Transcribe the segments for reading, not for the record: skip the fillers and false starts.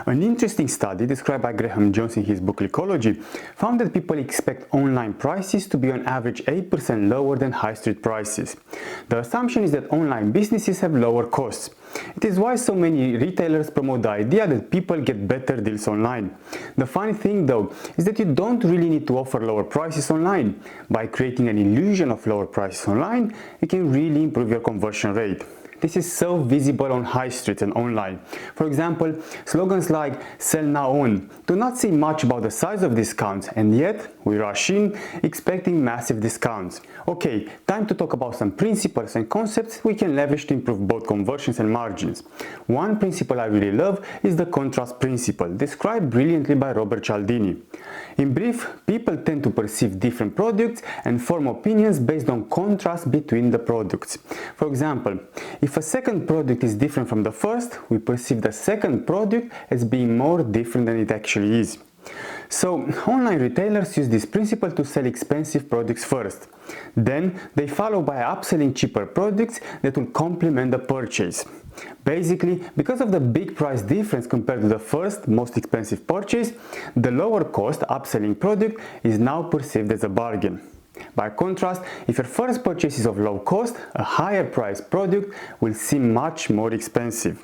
An interesting study described by Graham Jones in his book Ecology found that people expect online prices to be on average 8% lower than high street prices. The assumption is that online businesses have lower costs. It is why so many retailers promote the idea that people get better deals online. The funny thing though is that you don't really need to offer lower prices online. By creating an illusion of lower prices online, you can really improve your conversion rate. This is so visible on high streets and online. For example, slogans like "Sell now on" do not say much about the size of discounts, and yet we rush in expecting massive discounts. Okay, time to talk about some principles and concepts we can leverage to improve both conversions and margins. One principle I really love is the contrast principle, described brilliantly by Robert Cialdini. In brief, people tend to perceive different products and form opinions based on contrast between the products. For example, if a second product is different from the first, we perceive the second product as being more different than it actually is. So, online retailers use this principle to sell expensive products first. Then, they follow by upselling cheaper products that will complement the purchase. Basically, because of the big price difference compared to the first, most expensive purchase, the lower cost upselling product is now perceived as a bargain. By contrast, if your first purchase is of low cost, a higher priced product will seem much more expensive.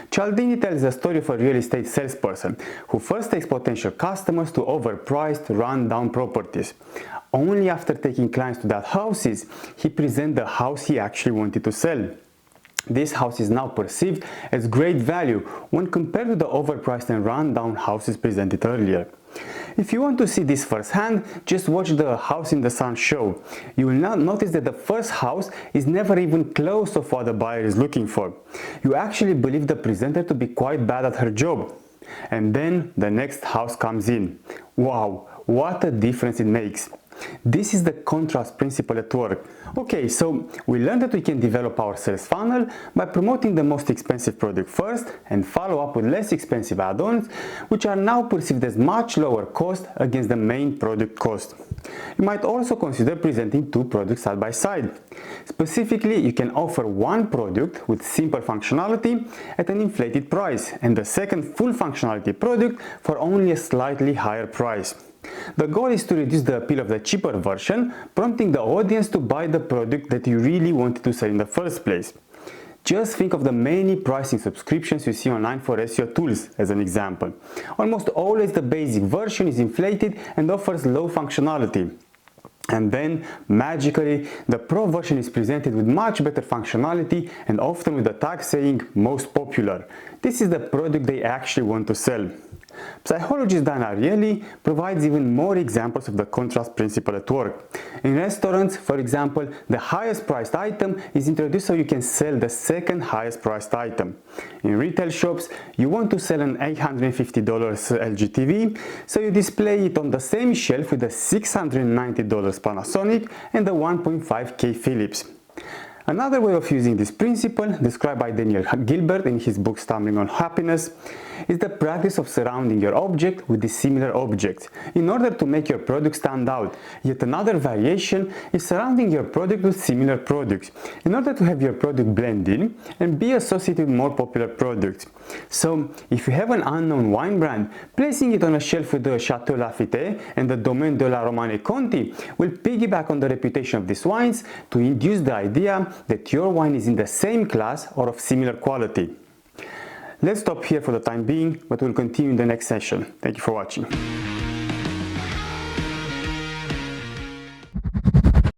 Cialdini tells the story of a real estate salesperson who first takes potential customers to overpriced, run-down properties. Only after taking clients to that houses, he presents the house he actually wanted to sell. This house is now perceived as great value when compared to the overpriced and run-down houses presented earlier. If you want to see this firsthand, just watch the House in the Sun show. You will now notice that the first house is never even close of what the buyer is looking for. You actually believe the presenter to be quite bad at her job. And then the next house comes in. Wow, what a difference it makes. This is the contrast principle at work. Okay, so we learned that we can develop our sales funnel by promoting the most expensive product first and follow up with less expensive add-ons, which are now perceived as much lower cost against the main product cost. You might also consider presenting two products side by side. Specifically, you can offer one product with simple functionality at an inflated price and the second full functionality product for only a slightly higher price. The goal is to reduce the appeal of the cheaper version, prompting the audience to buy the product that you really wanted to sell in the first place. Just think of the many pricing subscriptions you see online for SEO tools as an example. Almost always the basic version is inflated and offers low functionality. And then, magically, the Pro version is presented with much better functionality and often with the tag saying "most popular." This is the product they actually want to sell. Psychologist Dana Ariely provides even more examples of the contrast principle at work. In restaurants, for example, the highest priced item is introduced so you can sell the second highest priced item. In retail shops, you want to sell an $850 LG TV, so you display it on the same shelf with the $690 Panasonic and the 1.5K Philips. Another way of using this principle, described by Daniel Gilbert in his book Stumbling on Happiness, is the practice of surrounding your object with dissimilar objects in order to make your product stand out. Yet another variation is surrounding your product with similar products in order to have your product blend in and be associated with more popular products. So, if you have an unknown wine brand, placing it on a shelf with the Chateau Lafite and the Domaine de la Romane Conti will piggyback on the reputation of these wines to induce the idea that your wine is in the same class or of similar quality. Let's stop here for the time being, but we'll continue in the next session. Thank you for watching.